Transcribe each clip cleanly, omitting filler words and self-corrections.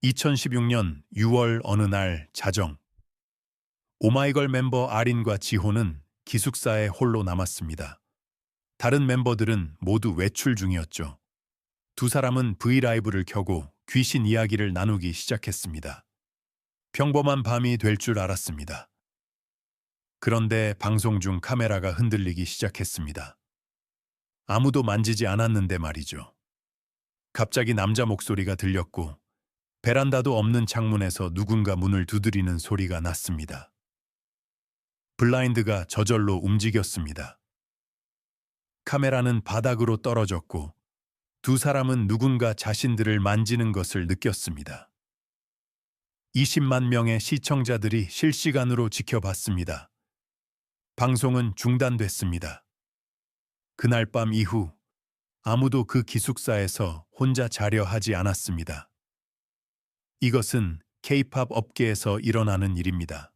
2016년 6월 어느 날 자정, 오마이걸 멤버 아린과 지호는 기숙사에 홀로 남았습니다. 다른 멤버들은 모두 외출 중이었죠. 두 사람은 브이라이브를 켜고 귀신 이야기를 나누기 시작했습니다. 평범한 밤이 될 줄 알았습니다. 그런데 방송 중 카메라가 흔들리기 시작했습니다. 아무도 만지지 않았는데 말이죠. 갑자기 남자 목소리가 들렸고 베란다도 없는 창문에서 누군가 문을 두드리는 소리가 났습니다. 블라인드가 저절로 움직였습니다. 카메라는 바닥으로 떨어졌고 두 사람은 누군가 자신들을 만지는 것을 느꼈습니다. 20만 명의 시청자들이 실시간으로 지켜봤습니다. 방송은 중단됐습니다. 그날 밤 이후 아무도 그 기숙사에서 혼자 자려 하지 않았습니다. 이것은 K-팝 업계에서 일어나는 일입니다.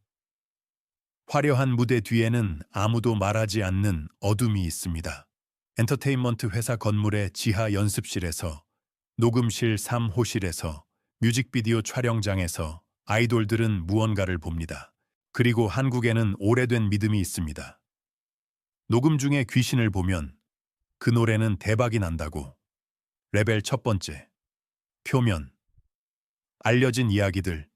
화려한 무대 뒤에는 아무도 말하지 않는 어둠이 있습니다. 엔터테인먼트 회사 건물의 지하 연습실에서, 녹음실 3호실에서, 뮤직비디오 촬영장에서 아이돌들은 무언가를 봅니다. 그리고 한국에는 오래된 믿음이 있습니다. 녹음 중에 귀신을 보면 그 노래는 대박이 난다고. 레벨 첫 번째. 표면. 알려진 이야기들.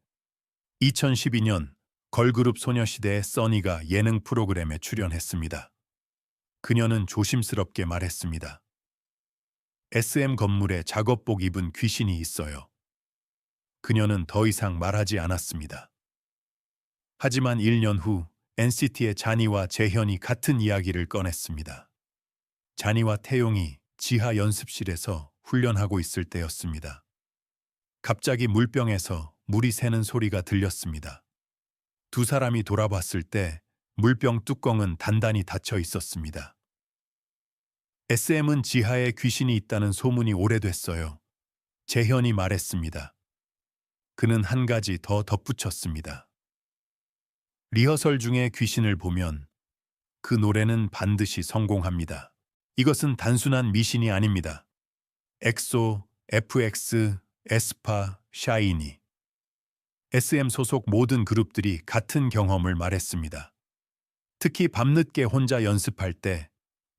2012년 걸그룹 소녀시대의 써니가 예능 프로그램에 출연했습니다. 그녀는 조심스럽게 말했습니다. SM 건물에 작업복 입은 귀신이 있어요. 그녀는 더 이상 말하지 않았습니다. 하지만 1년 후 NCT의 자니와 재현이 같은 이야기를 꺼냈습니다. 자니와 태용이 지하 연습실에서 훈련하고 있을 때였습니다. 갑자기 물병에서 물이 새는 소리가 들렸습니다. 두 사람이 돌아봤을 때 물병 뚜껑은 단단히 닫혀 있었습니다. SM은 지하에 귀신이 있다는 소문이 오래됐어요. 재현이 말했습니다. 그는 한 가지 더 덧붙였습니다. 리허설 중에 귀신을 보면 그 노래는 반드시 성공합니다. 이것은 단순한 미신이 아닙니다. 엑소, FX, 에스파, 샤이니, SM 소속 모든 그룹들이 같은 경험을 말했습니다. 특히 밤늦게 혼자 연습할 때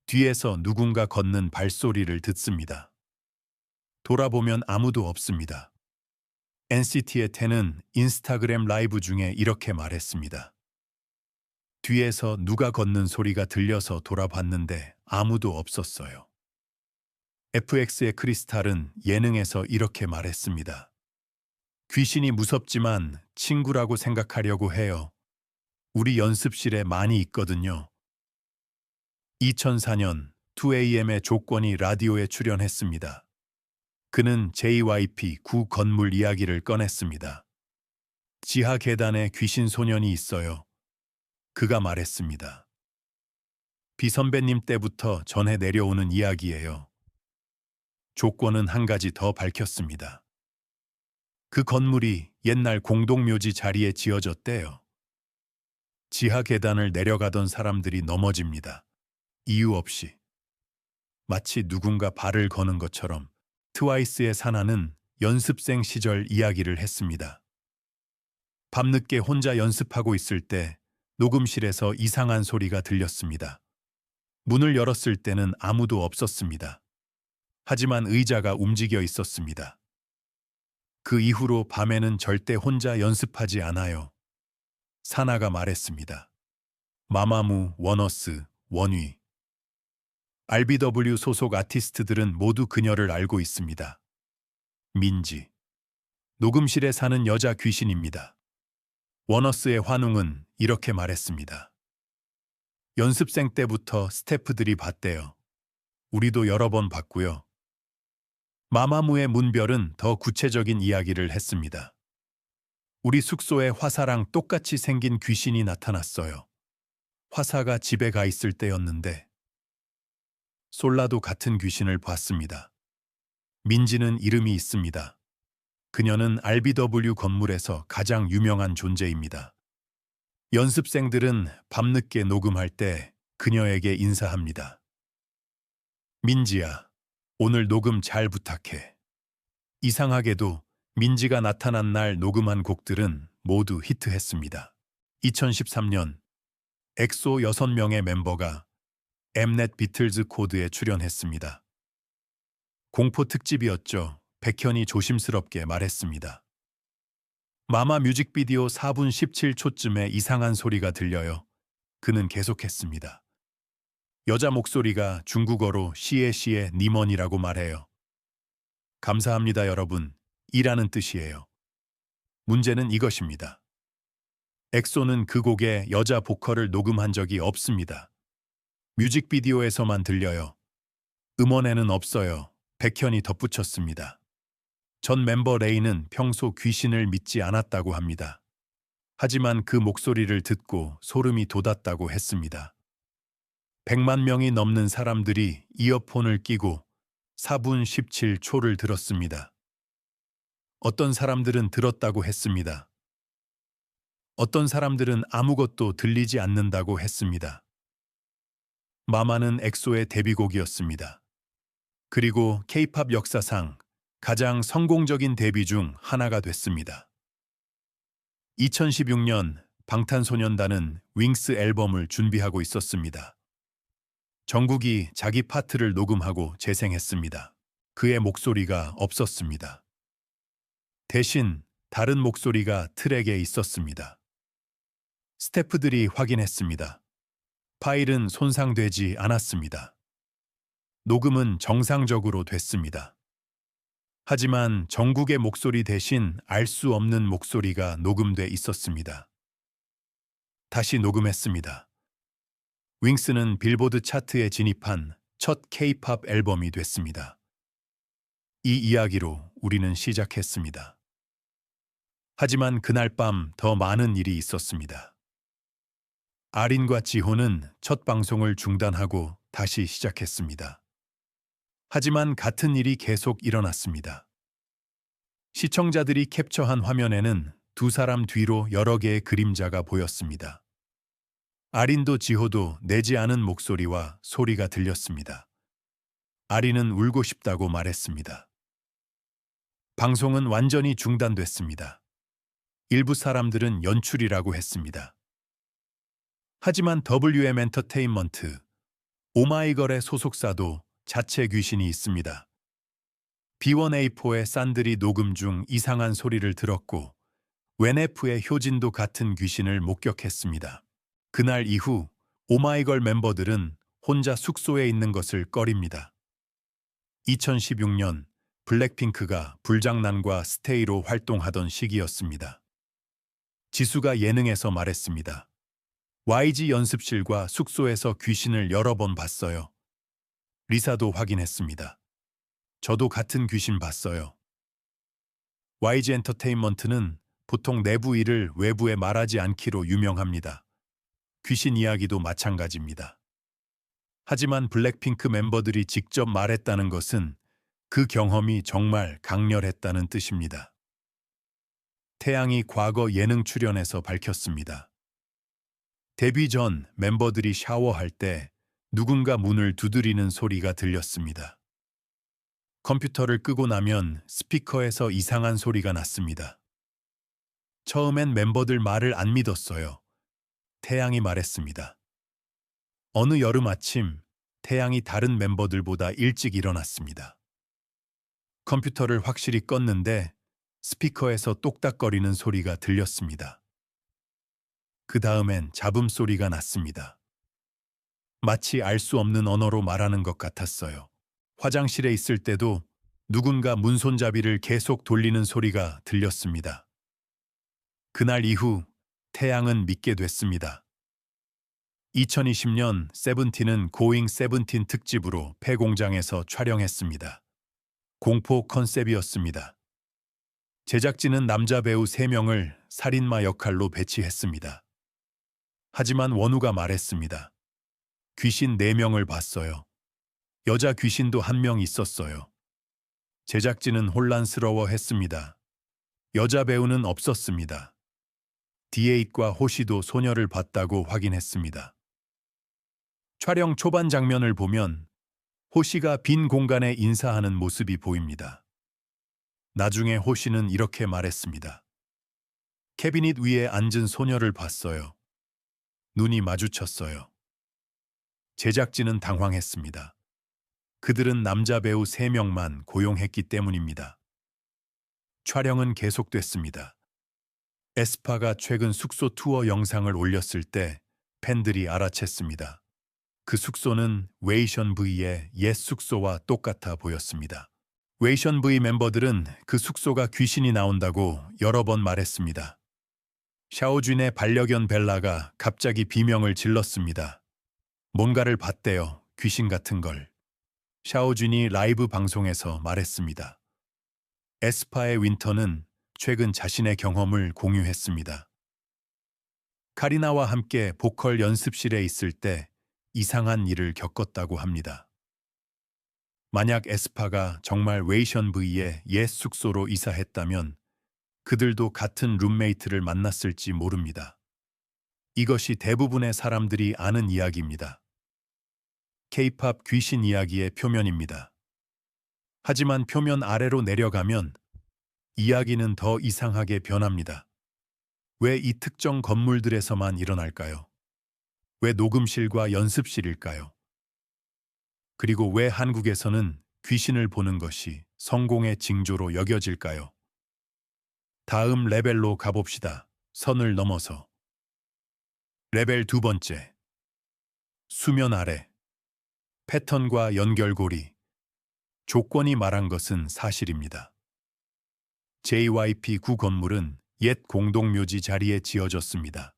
뒤에서 누군가 걷는 발소리를 듣습니다. 돌아보면 아무도 없습니다. NCT의 텐은 인스타그램 라이브 중에 이렇게 말했습니다. 뒤에서 누가 걷는 소리가 들려서 돌아봤는데 아무도 없었어요. FX의 크리스탈은 예능에서 이렇게 말했습니다. 귀신이 무섭지만 친구라고 생각하려고 해요. 우리 연습실에 많이 있거든요. 2004년 2AM의 조건이 라디오에 출연했습니다. 그는 JYP 9 건물 이야기를 꺼냈습니다. 지하 계단에 귀신 소년이 있어요. 그가 말했습니다. 비선배님 때부터 전해 내려오는 이야기예요. 조건은 한 가지 더 밝혔습니다. 그 건물이 옛날 공동묘지 자리에 지어졌대요. 지하 계단을 내려가던 사람들이 넘어집니다. 이유 없이. 마치 누군가 발을 거는 것처럼 트와이스의 사나는 연습생 시절 이야기를 했습니다. 밤늦게 혼자 연습하고 있을 때 녹음실에서 이상한 소리가 들렸습니다. 문을 열었을 때는 아무도 없었습니다. 하지만 의자가 움직여 있었습니다. 그 이후로 밤에는 절대 혼자 연습하지 않아요. 사나가 말했습니다. 마마무, 원어스, 원휘. RBW 소속 아티스트들은 모두 그녀를 알고 있습니다. 민지. 녹음실에 사는 여자 귀신입니다. 원어스의 환웅은 이렇게 말했습니다. 연습생 때부터 스태프들이 봤대요. 우리도 여러 번 봤고요. 마마무의 문별은 더 구체적인 이야기를 했습니다. 우리 숙소에 화사랑 똑같이 생긴 귀신이 나타났어요. 화사가 집에 가 있을 때였는데 솔라도 같은 귀신을 봤습니다. 민지는 이름이 있습니다. 그녀는 RBW 건물에서 가장 유명한 존재입니다. 연습생들은 밤늦게 녹음할 때 그녀에게 인사합니다. 민지야, 오늘 녹음 잘 부탁해. 이상하게도 민지가 나타난 날 녹음한 곡들은 모두 히트했습니다. 2013년 엑소 6명의 멤버가 엠넷 비틀즈 코드에 출연했습니다. 공포 특집이었죠. 백현이 조심스럽게 말했습니다. 마마 뮤직비디오 4분 17초쯤에 이상한 소리가 들려요. 그는 계속했습니다. 여자 목소리가 중국어로 시에 니먼이라고 말해요. 감사합니다 여러분. 이라는 뜻이에요. 문제는 이것입니다. 엑소는 그 곡에 여자 보컬을 녹음한 적이 없습니다. 뮤직비디오에서만 들려요. 음원에는 없어요. 백현이 덧붙였습니다. 전 멤버 레이는 평소 귀신을 믿지 않았다고 합니다. 하지만 그 목소리를 듣고 소름이 돋았다고 했습니다. 100만 명이 넘는 사람들이 이어폰을 끼고 4분 17초를 들었습니다. 어떤 사람들은 들었다고 했습니다. 어떤 사람들은 아무것도 들리지 않는다고 했습니다. 마마는 엑소의 데뷔곡이었습니다. 그리고 K-팝 역사상 가장 성공적인 데뷔 중 하나가 됐습니다. 2016년 방탄소년단은 윙스 앨범을 준비하고 있었습니다. 정국이 자기 파트를 녹음하고 재생했습니다. 그의 목소리가 없었습니다. 대신 다른 목소리가 트랙에 있었습니다. 스태프들이 확인했습니다. 파일은 손상되지 않았습니다. 녹음은 정상적으로 됐습니다. 하지만 정국의 목소리 대신 알 수 없는 목소리가 녹음돼 있었습니다. 다시 녹음했습니다. 윙스는 빌보드 차트에 진입한 첫 K-팝 앨범이 됐습니다. 이 이야기로 우리는 시작했습니다. 하지만 그날 밤 더 많은 일이 있었습니다. 아린과 지호는 첫 방송을 중단하고 다시 시작했습니다. 하지만 같은 일이 계속 일어났습니다. 시청자들이 캡처한 화면에는 두 사람 뒤로 여러 개의 그림자가 보였습니다. 아린도 지호도 내지 않은 목소리와 소리가 들렸습니다. 아린은 울고 싶다고 말했습니다. 방송은 완전히 중단됐습니다. 일부 사람들은 연출이라고 했습니다. 하지만 WM 엔터테인먼트, 오마이걸의 소속사도 자체 귀신이 있습니다. B1A4의 산들이 녹음 중 이상한 소리를 들었고 웬F의 효진도 같은 귀신을 목격했습니다. 그날 이후 오마이걸 멤버들은 혼자 숙소에 있는 것을 꺼립니다. 2016년 블랙핑크가 불장난과 스테이로 활동하던 시기였습니다. 지수가 예능에서 말했습니다. YG 연습실과 숙소에서 귀신을 여러 번 봤어요. 리사도 확인했습니다. 저도 같은 귀신 봤어요. YG 엔터테인먼트는 보통 내부 일을 외부에 말하지 않기로 유명합니다. 귀신 이야기도 마찬가지입니다. 하지만 블랙핑크 멤버들이 직접 말했다는 것은 그 경험이 정말 강렬했다는 뜻입니다. 태양이 과거 예능 출연에서 밝혔습니다. 데뷔 전 멤버들이 샤워할 때 누군가 문을 두드리는 소리가 들렸습니다. 컴퓨터를 끄고 나면 스피커에서 이상한 소리가 났습니다. 처음엔 멤버들 말을 안 믿었어요. 태양이 말했습니다. 어느 여름 아침, 태양이 다른 멤버들보다 일찍 일어났습니다. 컴퓨터를 확실히 껐는데 스피커에서 똑딱거리는 소리가 들렸습니다. 그 다음엔 잡음 소리가 났습니다. 마치 알 수 없는 언어로 말하는 것 같았어요. 화장실에 있을 때도 누군가 문손잡이를 계속 돌리는 소리가 들렸습니다. 그날 이후 태양은 믿게 됐습니다. 2020년 세븐틴은 고잉 세븐틴 특집으로 폐공장에서 촬영했습니다. 공포 컨셉이었습니다. 제작진은 남자 배우 3명을 살인마 역할로 배치했습니다. 하지만 원우가 말했습니다. 귀신 4명을 봤어요. 여자 귀신도 1명 있었어요. 제작진은 혼란스러워했습니다. 여자 배우는 없었습니다. D8과 호시도 소녀를 봤다고 확인했습니다. 촬영 초반 장면을 보면 호시가 빈 공간에 인사하는 모습이 보입니다. 나중에 호 씨는 이렇게 말했습니다. 캐비닛 위에 앉은 소녀를 봤어요. 눈이 마주쳤어요. 제작진은 당황했습니다. 그들은 남자 배우 3명만 고용했기 때문입니다. 촬영은 계속됐습니다. 에스파가 최근 숙소 투어 영상을 올렸을 때 팬들이 알아챘습니다. 그 숙소는 웨이션 V의 옛 숙소와 똑같아 보였습니다. 웨이션 V 멤버들은 그 숙소가 귀신이 나온다고 여러 번 말했습니다. 샤오쥔의 반려견 벨라가 갑자기 비명을 질렀습니다. 뭔가를 봤대요. 귀신 같은 걸. 샤오쥔이 라이브 방송에서 말했습니다. 에스파의 윈터는 최근 자신의 경험을 공유했습니다. 카리나와 함께 보컬 연습실에 있을 때 이상한 일을 겪었다고 합니다. 만약 에스파가 정말 웨이션 V의 옛 숙소로 이사했다면 그들도 같은 룸메이트를 만났을지 모릅니다. 이것이 대부분의 사람들이 아는 이야기입니다. K-팝 귀신 이야기의 표면입니다. 하지만 표면 아래로 내려가면 이야기는 더 이상하게 변합니다. 왜 이 특정 건물들에서만 일어날까요? 왜 녹음실과 연습실일까요? 그리고 왜 한국에서는 귀신을 보는 것이 성공의 징조로 여겨질까요? 다음 레벨로 가봅시다. 선을 넘어서. 레벨 2번째. 수면 아래. 패턴과 연결고리. 조건이 말한 것은 사실입니다. JYP 9 건물은 옛 공동묘지 자리에 지어졌습니다.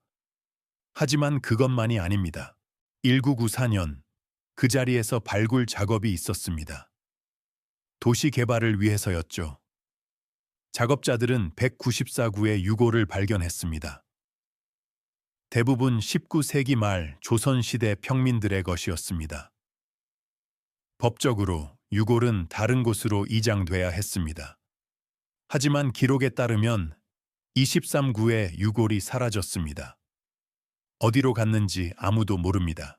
하지만 그것만이 아닙니다. 1994년 그 자리에서 발굴 작업이 있었습니다. 도시 개발을 위해서였죠. 작업자들은 194구의 유골을 발견했습니다. 대부분 19세기 말 조선시대 평민들의 것이었습니다. 법적으로 유골은 다른 곳으로 이장돼야 했습니다. 하지만 기록에 따르면 23구의 유골이 사라졌습니다. 어디로 갔는지 아무도 모릅니다.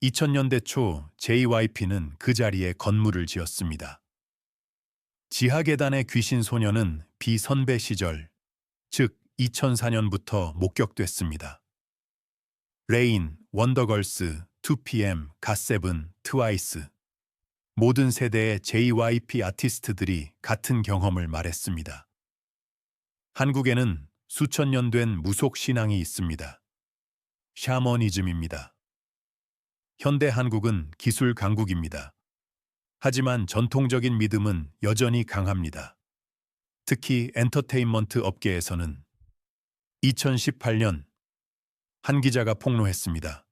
2000년대 초 JYP는 그 자리에 건물을 지었습니다. 지하 계단의 귀신 소녀는 비선배 시절, 즉 2004년부터 목격됐습니다. 레인, 원더걸스, 2PM, 갓세븐, 트와이스 모든 세대의 JYP 아티스트들이 같은 경험을 말했습니다. 한국에는 수천 년 된 무속 신앙이 있습니다. 샤머니즘입니다. 현대 한국은 기술 강국입니다. 하지만 전통적인 믿음은 여전히 강합니다. 특히 엔터테인먼트 업계에서는 2018년 한 기자가 폭로했습니다.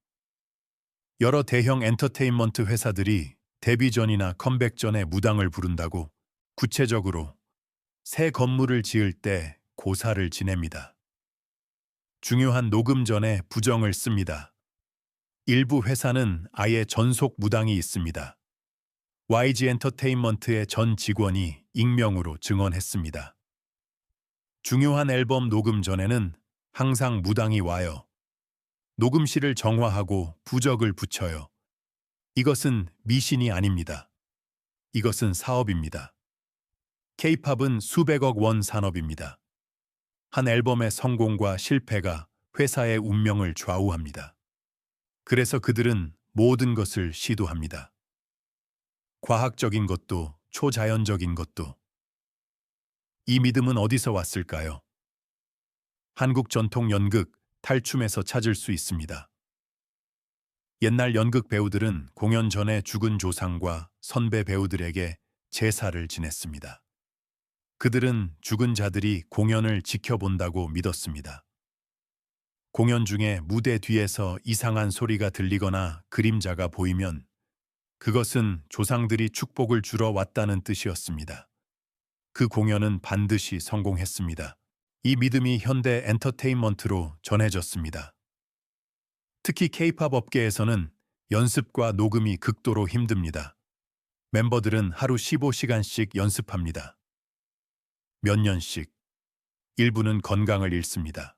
여러 대형 엔터테인먼트 회사들이 데뷔 전이나 컴백 전에 무당을 부른다고 구체적으로 새 건물을 지을 때 고사를 지냅니다. 중요한 녹음 전에 부정을 씁니다. 일부 회사는 아예 전속 무당이 있습니다. YG 엔터테인먼트의 전 직원이 익명으로 증언했습니다. 중요한 앨범 녹음 전에는 항상 무당이 와요. 녹음실을 정화하고 부적을 붙여요. 이것은 미신이 아닙니다. 이것은 사업입니다. K-팝은 수백억 원 산업입니다. 한 앨범의 성공과 실패가 회사의 운명을 좌우합니다. 그래서 그들은 모든 것을 시도합니다. 과학적인 것도 초자연적인 것도. 이 믿음은 어디서 왔을까요? 한국 전통 연극 탈춤에서 찾을 수 있습니다. 옛날 연극 배우들은 공연 전에 죽은 조상과 선배 배우들에게 제사를 지냈습니다. 그들은 죽은 자들이 공연을 지켜본다고 믿었습니다. 공연 중에 무대 뒤에서 이상한 소리가 들리거나 그림자가 보이면 그것은 조상들이 축복을 주러 왔다는 뜻이었습니다. 그 공연은 반드시 성공했습니다. 이 믿음이 현대 엔터테인먼트로 전해졌습니다. 특히 K-팝 업계에서는 연습과 녹음이 극도로 힘듭니다. 멤버들은 하루 15시간씩 연습합니다. 몇 년씩. 일부는 건강을 잃습니다.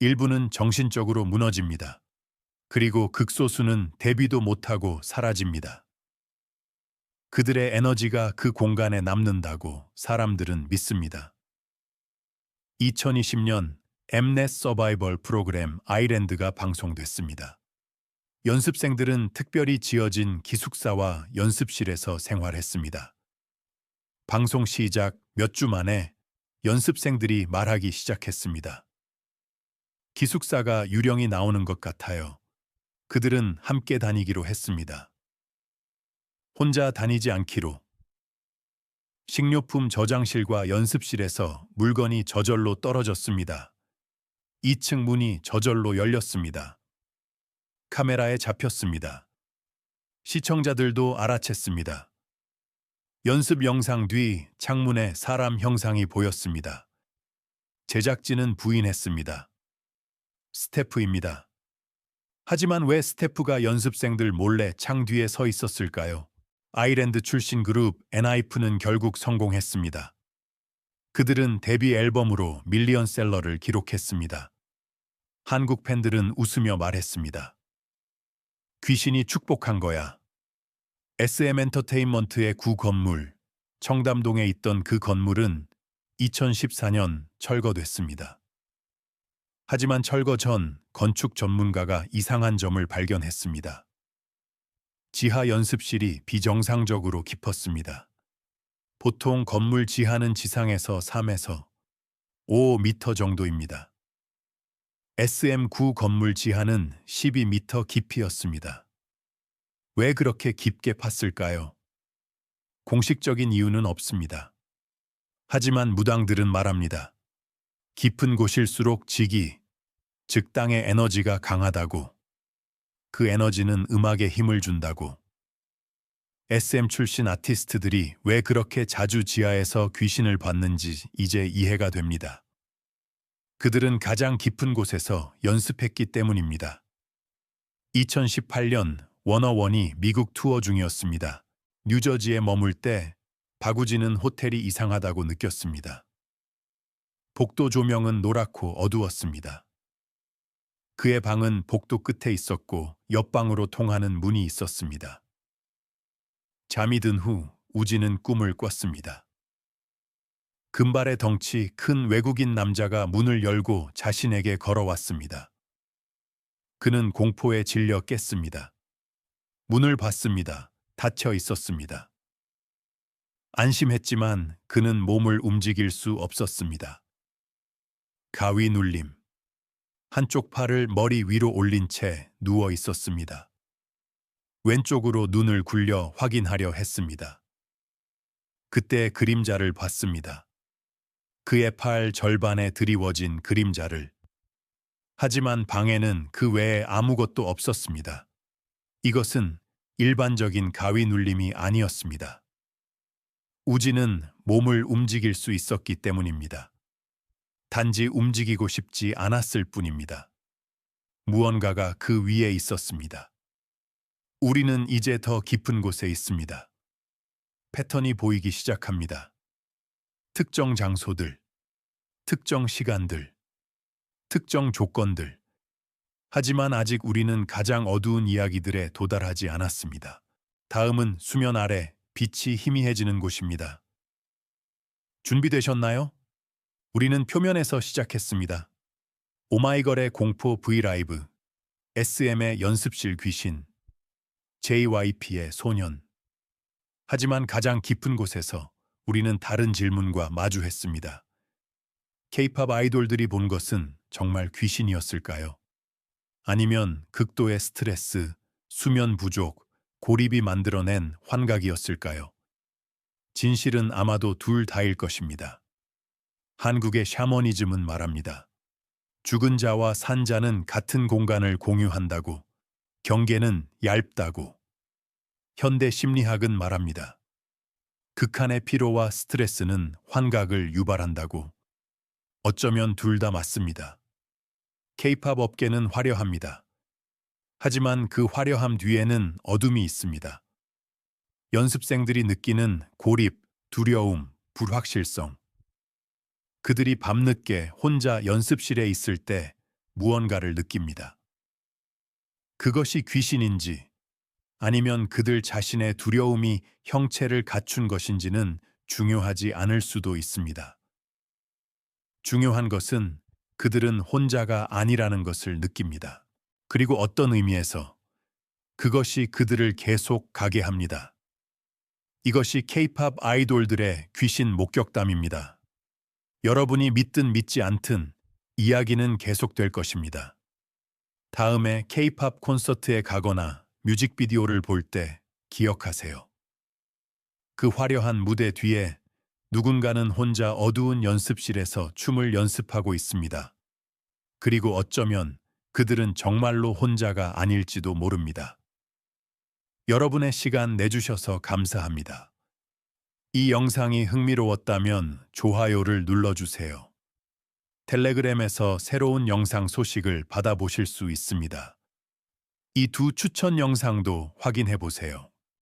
일부는 정신적으로 무너집니다. 그리고 극소수는 데뷔도 못하고 사라집니다. 그들의 에너지가 그 공간에 남는다고 사람들은 믿습니다. 2020년 엠넷 서바이벌 프로그램 아이랜드가 방송됐습니다. 연습생들은 특별히 지어진 기숙사와 연습실에서 생활했습니다. 방송 시작 몇 주 만에 연습생들이 말하기 시작했습니다. 기숙사가 유령이 나오는 것 같아요. 그들은 함께 다니기로 했습니다. 혼자 다니지 않기로. 식료품 저장실과 연습실에서 물건이 저절로 떨어졌습니다. 2층 문이 저절로 열렸습니다. 카메라에 잡혔습니다. 시청자들도 알아챘습니다. 연습 영상 뒤 창문에 사람 형상이 보였습니다. 제작진은 부인했습니다. 스태프입니다. 하지만 왜 스태프가 연습생들 몰래 창 뒤에 서 있었을까요? 아이랜드 출신 그룹 엔하이픈은 결국 성공했습니다. 그들은 데뷔 앨범으로 밀리언셀러를 기록했습니다. 한국 팬들은 웃으며 말했습니다. 귀신이 축복한 거야. SM 엔터테인먼트의 구 건물, 청담동에 있던 그 건물은 2014년 철거됐습니다. 하지만 철거 전 건축 전문가가 이상한 점을 발견했습니다. 지하 연습실이 비정상적으로 깊었습니다. 보통 건물 지하는 지상에서 3에서 5m 정도입니다. SM9 건물 지하는 12m 깊이였습니다. 왜 그렇게 깊게 팠을까요? 공식적인 이유는 없습니다. 하지만 무당들은 말합니다. 깊은 곳일수록 지기, 즉 땅의 에너지가 강하다고. 그 에너지는 음악에 힘을 준다고. SM 출신 아티스트들이 왜 그렇게 자주 지하에서 귀신을 봤는지 이제 이해가 됩니다. 그들은 가장 깊은 곳에서 연습했기 때문입니다. 2018년 워너원이 미국 투어 중이었습니다. 뉴저지에 머물 때 박우진은 호텔이 이상하다고 느꼈습니다. 복도 조명은 노랗고 어두웠습니다. 그의 방은 복도 끝에 있었고 옆방으로 통하는 문이 있었습니다. 잠이 든 후 우진은 꿈을 꿨습니다. 금발의 덩치 큰 외국인 남자가 문을 열고 자신에게 걸어왔습니다. 그는 공포에 질려 깼습니다. 문을 봤습니다. 닫혀 있었습니다. 안심했지만 그는 몸을 움직일 수 없었습니다. 가위 눌림. 한쪽 팔을 머리 위로 올린 채 누워 있었습니다. 왼쪽으로 눈을 굴려 확인하려 했습니다. 그때 그림자를 봤습니다. 그의 팔 절반에 드리워진 그림자를. 하지만 방에는 그 외에 아무것도 없었습니다. 이것은 일반적인 가위 눌림이 아니었습니다. 우진은 몸을 움직일 수 있었기 때문입니다. 단지 움직이고 싶지 않았을 뿐입니다. 무언가가 그 위에 있었습니다. 우리는 이제 더 깊은 곳에 있습니다. 패턴이 보이기 시작합니다. 특정 장소들, 특정 시간들, 특정 조건들. 하지만 아직 우리는 가장 어두운 이야기들에 도달하지 않았습니다. 다음은 수면 아래 빛이 희미해지는 곳입니다. 준비되셨나요? 우리는 표면에서 시작했습니다. 오마이걸의 공포 브이라이브, SM의 연습실 귀신, JYP의 소년. 하지만 가장 깊은 곳에서 우리는 다른 질문과 마주했습니다. K-팝 아이돌들이 본 것은 정말 귀신이었을까요? 아니면 극도의 스트레스, 수면 부족, 고립이 만들어낸 환각이었을까요? 진실은 아마도 둘 다일 것입니다. 한국의 샤머니즘은 말합니다. 죽은 자와 산 자는 같은 공간을 공유한다고, 경계는 얇다고. 현대 심리학은 말합니다. 극한의 피로와 스트레스는 환각을 유발한다고. 어쩌면 둘 다 맞습니다. K-팝 업계는 화려합니다. 하지만 그 화려함 뒤에는 어둠이 있습니다. 연습생들이 느끼는 고립, 두려움, 불확실성. 그들이 밤늦게 혼자 연습실에 있을 때 무언가를 느낍니다. 그것이 귀신인지, 아니면 그들 자신의 두려움이 형체를 갖춘 것인지는 중요하지 않을 수도 있습니다. 중요한 것은 그들은 혼자가 아니라는 것을 느낍니다. 그리고 어떤 의미에서 그것이 그들을 계속 가게 합니다. 이것이 K-팝 아이돌들의 귀신 목격담입니다. 여러분이 믿든 믿지 않든 이야기는 계속될 것입니다. 다음에 K-팝 콘서트에 가거나 뮤직비디오를 볼 때 기억하세요. 그 화려한 무대 뒤에 누군가는 혼자 어두운 연습실에서 춤을 연습하고 있습니다. 그리고 어쩌면 그들은 정말로 혼자가 아닐지도 모릅니다. 여러분의 시간 내주셔서 감사합니다. 이 영상이 흥미로웠다면 좋아요를 눌러주세요. 텔레그램에서 새로운 영상 소식을 받아보실 수 있습니다. 이 두 추천 영상도 확인해 보세요.